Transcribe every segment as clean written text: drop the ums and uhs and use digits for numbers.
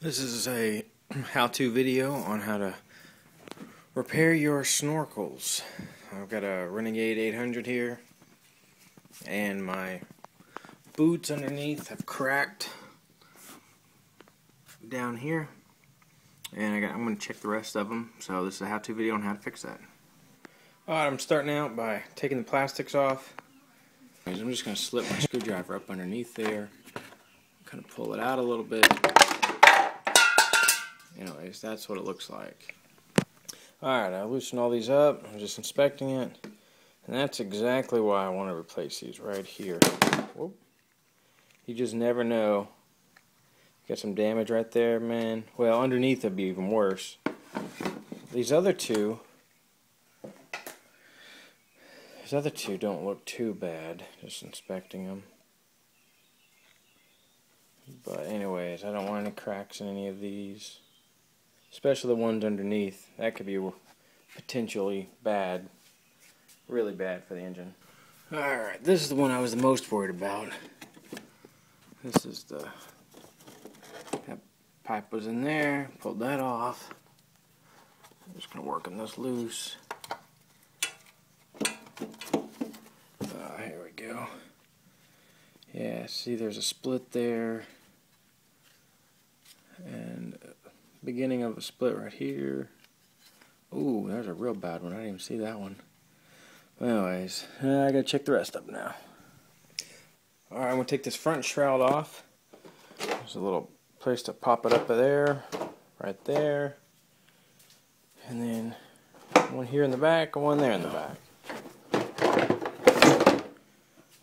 This is a how-to video on how to repair your snorkels. I've got a Renegade 800 here, and my boots underneath have cracked down here, and I'm going to check the rest of them. So this is a how-to video on how to fix that. Alright, I'm starting out by taking the plastics off. I'm just going to slip my screwdriver up underneath there, kind of pull it out a little bit. Anyways, that's what it looks like. Alright, I loosened all these up. I'm just inspecting it. And that's exactly why I want to replace these right here. Whoop. You just never know. Got some damage right there, man. Well, underneath it'd be even worse. These other two don't look too bad. Just inspecting them. But anyways, I don't want any cracks in any of these. Especially the ones underneath. That could be potentially bad. Really bad for the engine. Alright, this is the one I was the most worried about. This is that pipe was in there. Pulled that off. I'm just going to work on this loose. Here we go. Yeah, see there's a split there. And beginning of a split right here. Ooh, there's a real bad one. I didn't even see that one. Anyways, I gotta check the rest up now. Alright, I'm gonna take this front shroud off. There's a little place to pop it up there, right there. And then one here in the back and one there in the back.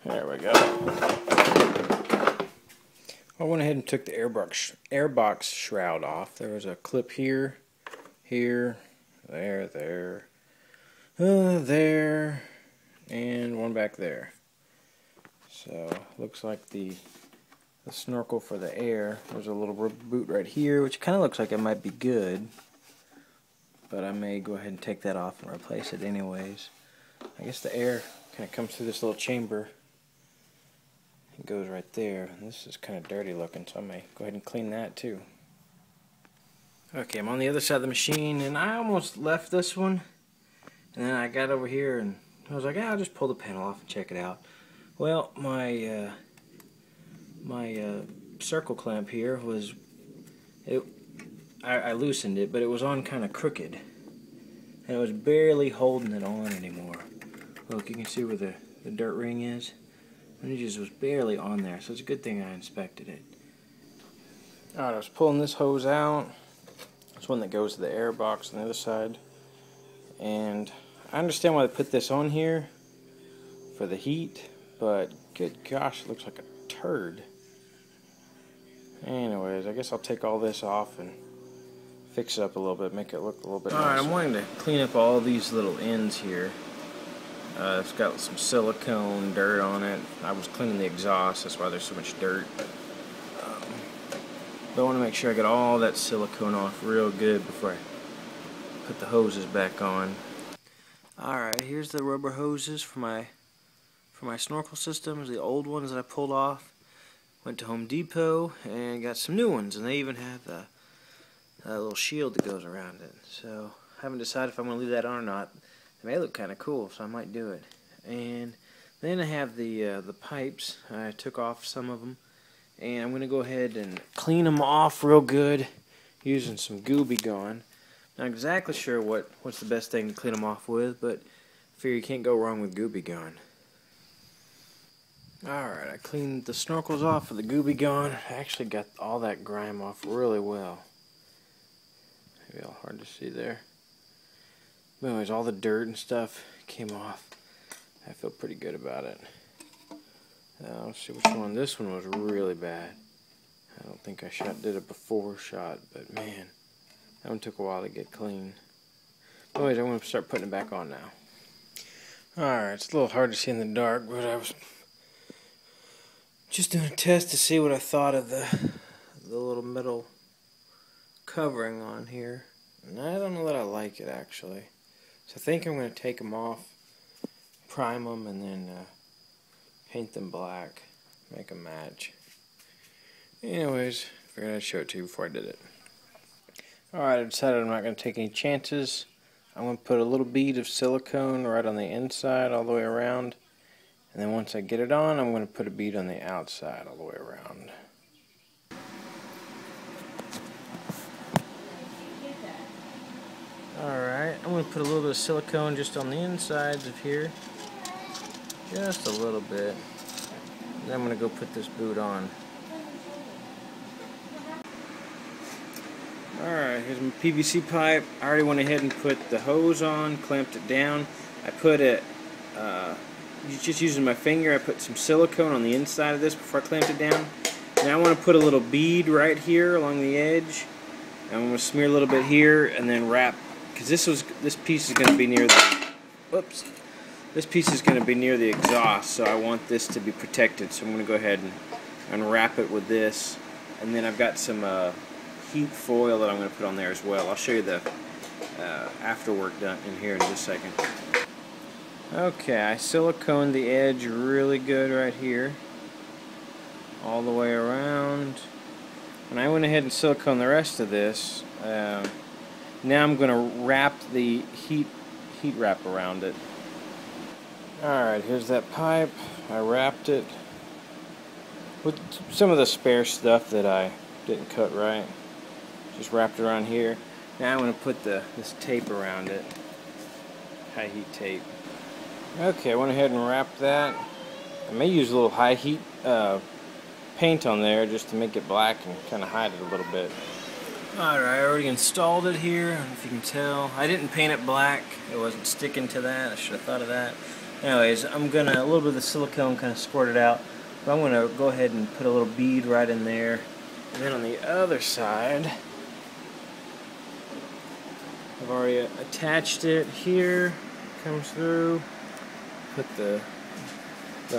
There we go. I went ahead and took the airbox shroud off. There was a clip here, there, there, and one back there. So looks like the snorkel for the air. There's a little rubber boot right here, which kind of looks like it might be good, but I may go ahead and take that off and replace it anyways. I guess the air kind of comes through this little chamber. It goes right there, and this is kind of dirty looking, so I may go ahead and clean that too. Okay, I'm on the other side of the machine, and I almost left this one, and then I got over here and I was like, I'll just pull the panel off and check it out. Well, my circle clamp here was, I loosened it, but it was on kind of crooked, and it was barely holding it on anymore. Look, you can see where the dirt ring is. And it just was barely on there, so it's a good thing I inspected it. Alright, I was pulling this hose out. It's one that goes to the air box on the other side. And I understand why they put this on here for the heat, but good gosh, it looks like a turd. Anyways, I guess I'll take all this off and fix it up a little bit, make it look a little bit nicer. Alright, I'm wanting to clean up all these little ends here. It's got some silicone dirt on it. I was cleaning the exhaust, that's why there's so much dirt. But I want to make sure I get all that silicone off real good before I put the hoses back on. Alright, here's the rubber hoses for my snorkel systems, the old ones that I pulled off. Went to Home Depot and got some new ones, and they even have a little shield that goes around it. So I haven't decided if I'm going to leave that on or not. They may look kind of cool, so I might do it. And then I have the pipes. I took off some of them, and I'm going to go ahead and clean them off real good using some Gooby Gone. Not exactly sure what's the best thing to clean them off with, but I figure you can't go wrong with Gooby Gone. Alright, I cleaned the snorkels off with the Gooby Gone. I actually got all that grime off really well. Maybe all hard to see there. But anyways, all the dirt and stuff came off. I feel pretty good about it. Now, let's see which one. This one was really bad. I don't think I did a before shot, but man, that one took a while to get clean. But anyways, I'm going to start putting it back on now. Alright, it's a little hard to see in the dark, but I was just doing a test to see what I thought of the little metal covering on here. And I don't know that I like it, actually. So I think I'm going to take them off, prime them, and then paint them black, make them match. Anyways, Figured I'd show it to you before I did it. Alright, I decided I'm not going to take any chances. I'm going to put a little bead of silicone right on the inside all the way around. And then once I get it on, I'm going to put a bead on the outside all the way around. Alright, I'm going to put a little bit of silicone just on the insides of here. Just a little bit. Then I'm going to go put this boot on. Alright, here's my PVC pipe. I already went ahead and put the hose on, clamped it down. I put it, just using my finger, I put some silicone on the inside of this before I clamped it down. Now I want to put a little bead right here along the edge. I'm going to smear a little bit here and then wrap, because this piece is going to be near the, whoops, this piece is going to be near the exhaust, so I want this to be protected. So I'm going to go ahead and wrap it with this. And then I've got some heat foil that I'm going to put on there as well. I'll show you the after work done in here in just a second. Okay, I siliconed the edge really good right here, all the way around. And I went ahead and siliconed the rest of this. Now I'm going to wrap the heat wrap around it. Alright, here's that pipe. I wrapped it with some of the spare stuff that I didn't cut right. Just wrapped it around here. Now I'm going to put this tape around it. High heat tape. Okay, I went ahead and wrapped that. I may use a little high heat paint on there just to make it black and kind of hide it a little bit. Alright, I already installed it here. I don't know if you can tell. I didn't paint it black. It wasn't sticking to that. I should have thought of that. Anyways, I'm going to, a little bit of the silicone kind of squirt it out. But I'm going to go ahead and put a little bead right in there. And then on the other side, I've already attached it here. Comes through. Put the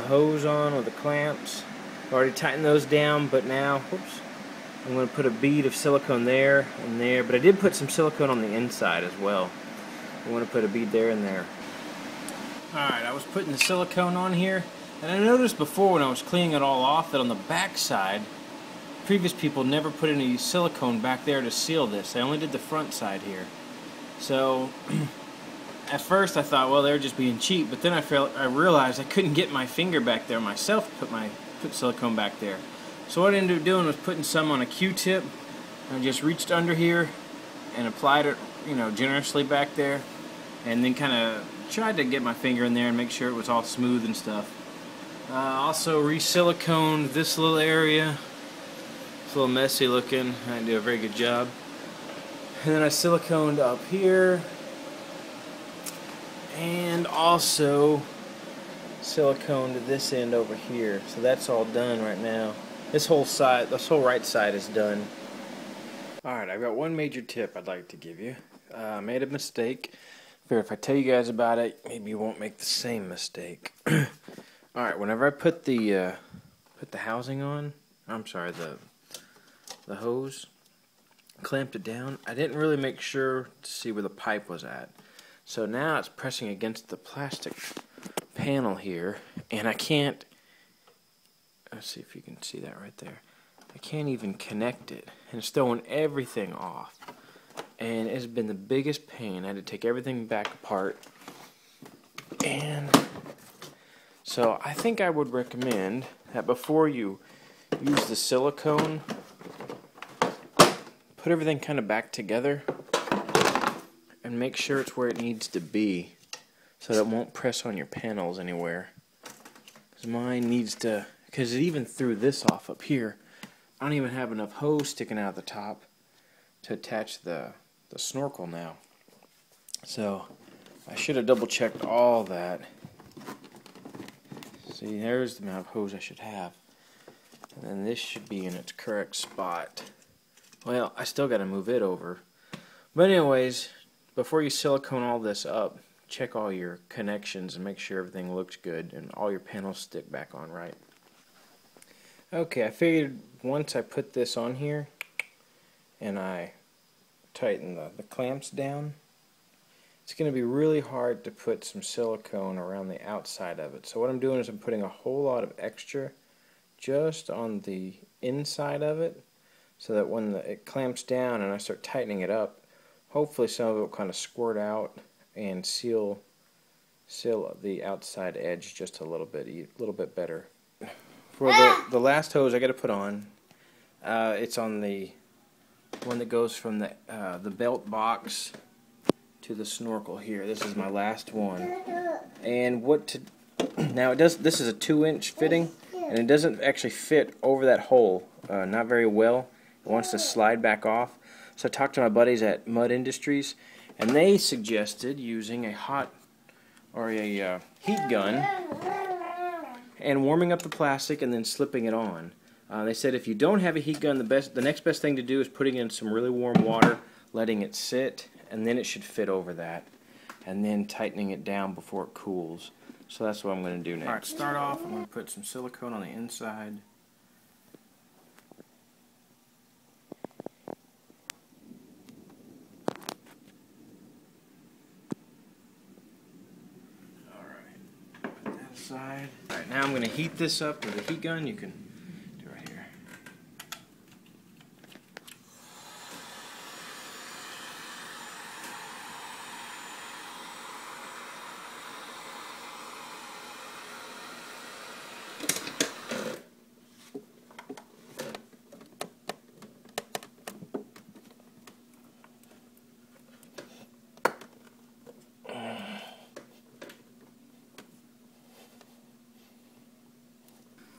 hose on with the clamps. I've already tightened those down, but now, whoops, I'm going to put a bead of silicone there and there. But I did put some silicone on the inside as well. I'm going to put a bead there and there. Alright, I was putting the silicone on here, and I noticed before when I was cleaning it all off that on the back side, previous people never put any silicone back there to seal this. They only did the front side here. So, at first I thought, well, they were just being cheap, but then I realized I couldn't get my finger back there myself to put silicone back there. So what I ended up doing was putting some on a Q-tip, and I just reached under here and applied it, generously back there, and then kind of tried to get my finger in there and make sure it was all smooth and stuff. Also re-siliconed this little area. It's a little messy looking. I didn't do a very good job. And then I siliconed up here, and also siliconed this end over here. So that's all done right now. This whole right side is done. Alright, I've got one major tip I'd like to give you. I made a mistake. If I tell you guys about it, maybe you won't make the same mistake. Alright, whenever I put the housing on, I'm sorry, the hose, clamped it down, I didn't really make sure to see where the pipe was at. So now it's pressing against the plastic panel here, and I can't, let's see if you can see that right there. I can't even connect it, and it's throwing everything off. And it's been the biggest pain. I had to take everything back apart. And so I think I would recommend that before you use the silicone, put everything kind of back together and make sure it's where it needs to be so that it won't press on your panels anywhere. Because mine needs to, because it even threw this off up here. I don't even have enough hose sticking out the top to attach the snorkel now. So I should have double checked all that. See, there's the amount of hose I should have. And then this should be in its correct spot. Well, I still got to move it over. But anyways, before you silicone all this up, check all your connections and make sure everything looks good and all your panels stick back on right. Okay, I figured once I put this on here and I tighten the clamps down, it's going to be really hard to put some silicone around the outside of it. So what I'm doing is I'm putting a whole lot of extra just on the inside of it so that when it clamps down and I start tightening it up, hopefully some of it will kind of squirt out and seal the outside edge just a little bit better. For the last hose I got to put on, it's on the one that goes from the belt box to the snorkel here. This is my last one. And now this is a 2-inch fitting, and it doesn't actually fit over that hole, not very well. It wants to slide back off. So I talked to my buddies at Mud Industries, and they suggested using a heat gun and warming up the plastic and then slipping it on. They said if you don't have a heat gun, the next best thing to do is putting in some really warm water, letting it sit, and then it should fit over that, and then tightening it down before it cools. So that's what I'm going to do next. Alright, start off, I'm going to put some silicone on the inside. Side. Alright, now I'm going to heat this up with a heat gun. You can do it right here.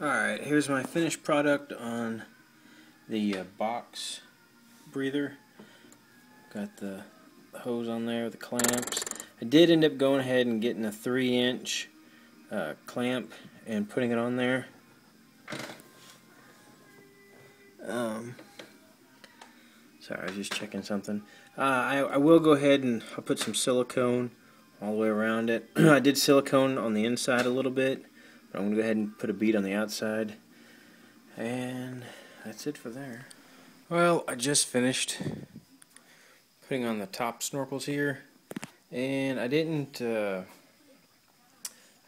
Alright, here's my finished product on the box breather. Got the hose on there, the clamps. I did end up going ahead and getting a 3-inch clamp and putting it on there. Sorry, I was just checking something. I will go ahead and I'll put some silicone all the way around it. I did silicone on the inside a little bit. I'm going to go ahead and put a bead on the outside, and that's it for there. Well, I just finished putting on the top snorkels here, and I didn't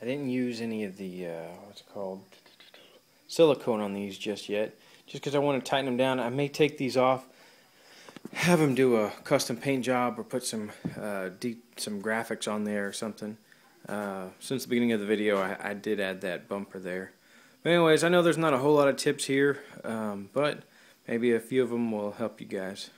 use any of the what's it called, silicone on these just yet, just because I want to tighten them down. I may take these off, have them do a custom paint job, or put some graphics on there or something. Since the beginning of the video, I did add that bumper there. But anyways, I know there's not a whole lot of tips here, but maybe a few of them will help you guys.